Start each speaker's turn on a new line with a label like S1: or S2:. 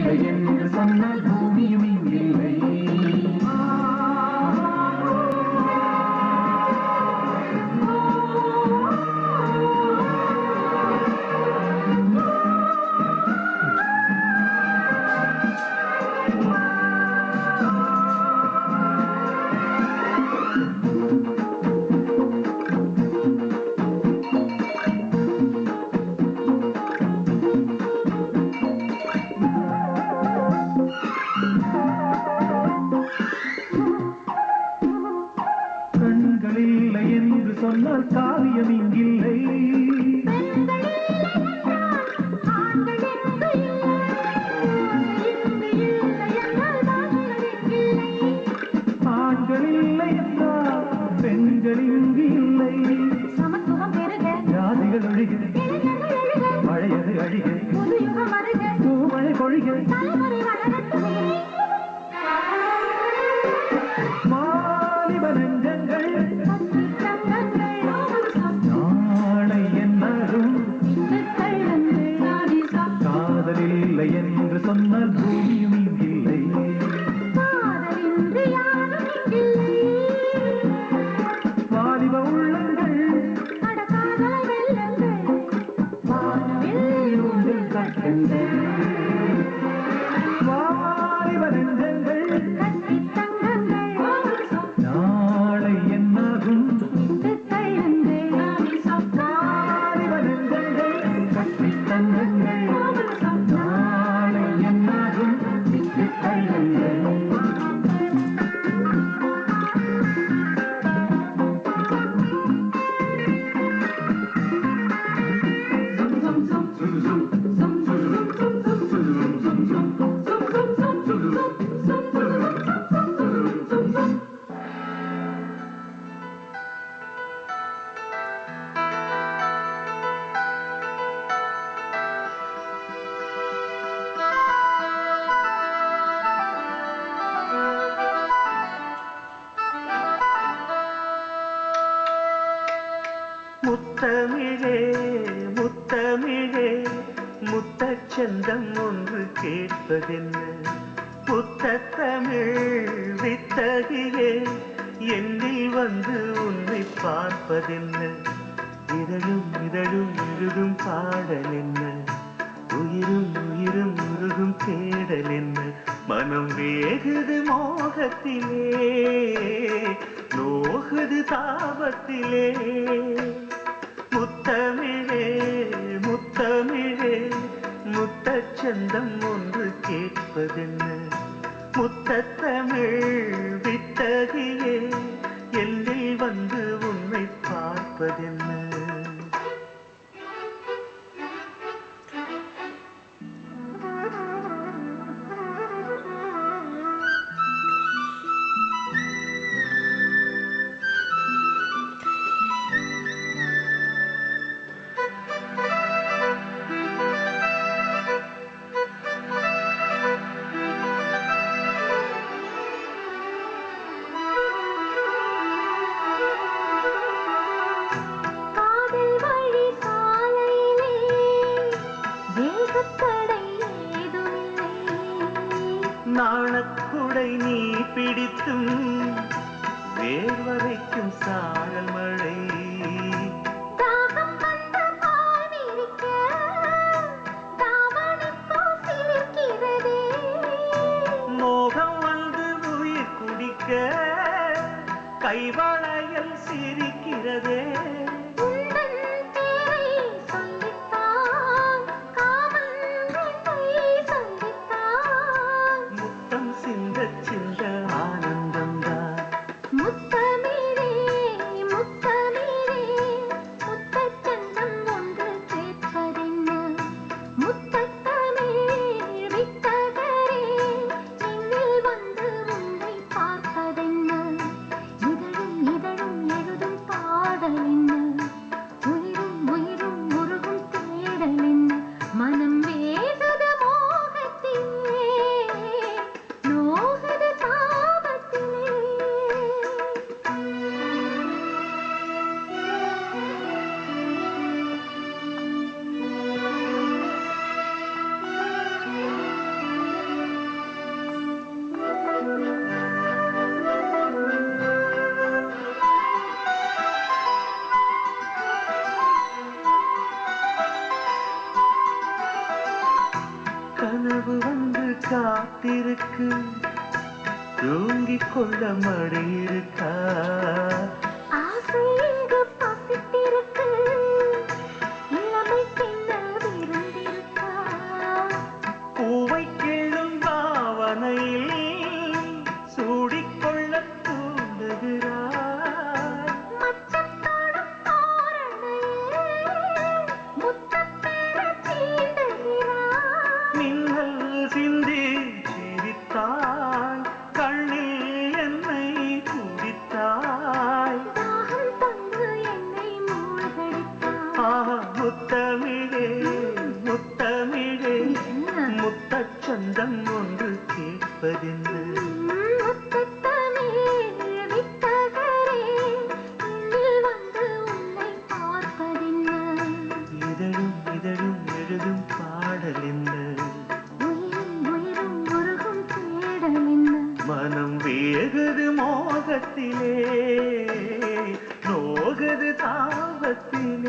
S1: என்று சொன்னால் பூமியும் இங்கில்லை. கண்களில்லை என்று சொன்னால் காவியம் இங்கில்லை. ஆண்களில்லை என்றால் பெண்கள் இங்கு இல்லை. ஜாதிகள் ஒழிக, பழையது அழிக, பூமழை பொழிக, வாலிப நெஞ்சங்கள் நாளை என்னாலும் காதலில்லை என்று சொன்னால் பூமியும் இங்கில்லை. வாலிப உள்ளங்கள் ஊஞ்சல் கட்டுங்கள். வாலிப நெஞ்சங்கள் நாளை என்னாகும். வாலிப நெஞ்சங்கள் கட்டித் தங்குங்கள். நாளை என்னாகும் விட்டுத் தள்ளுங்கள்.
S2: முத்தமிழே முத்தமிழே முத்தச்சந்தம் ஒன்று கேட்பதென்ன? புத்தத்தமிழ் வித்தகியே என்னில் வந்து உன்னை பார்ப்பதென்ன? இதழும் இதழும் எழுதும் பாடல் என்ன? உயிரும் உயிரும் உருகும் தேடல் என்ன? மனம் வேகுது மோகத்திலே, நோகுது தாபத்திலே. முத்தமிழே முத்தமிழே முத்தச்சந்தம் ஒன்று கேட்பதென்ன? முத்தத்தமிழ் வித்தகியே என்னில் வந்து உன்னை பார்ப்பதென்ன? நாணக்குடை நீ பிடித்தும் வேர்வரைக்கும் சாரல் மழை. மோகம் வந்து உயிர் குடிக்க கைவளையல் சிரிக்கிறதே. கனவு வந்து காத்திருக்கு தூங்கிக் கொள்ள மடி இருக்கா
S3: ஆசை இங்கு பசித்திருக்கு இளமை பின்னல் விருந்திருக்கா
S2: பூவை கிள்ளும் பாவனையில் சூடிக்கொள்ள தூண்டுகிறார்
S3: மச்சம் தொடும் தோரணையில் முத்தம் பெற தீண்டுகிறார்
S2: மின்னல் சிந்தி சிரித்தாய் கண்ணில் என்னை குடித்தாய்
S3: தாகம் தந்து என்னை மூழ்கடித்தார்
S2: முத்தமிழே முத்தமிழே முத்தச் சந்தம் ஒன்று கேட்பதென்று
S3: முத்தத்தமிழ் வித்தகரே இன்னில் வந்து உன்னை பார்ப்பதென்ன
S2: இதழும் இதழும் எழுதும் பாடல் என்ன
S3: உயிரும் உயிரும் உருகும் தேடல் என்ன
S2: மனம் வேகுது மோகத்திலே நோகுது தாபத்திலே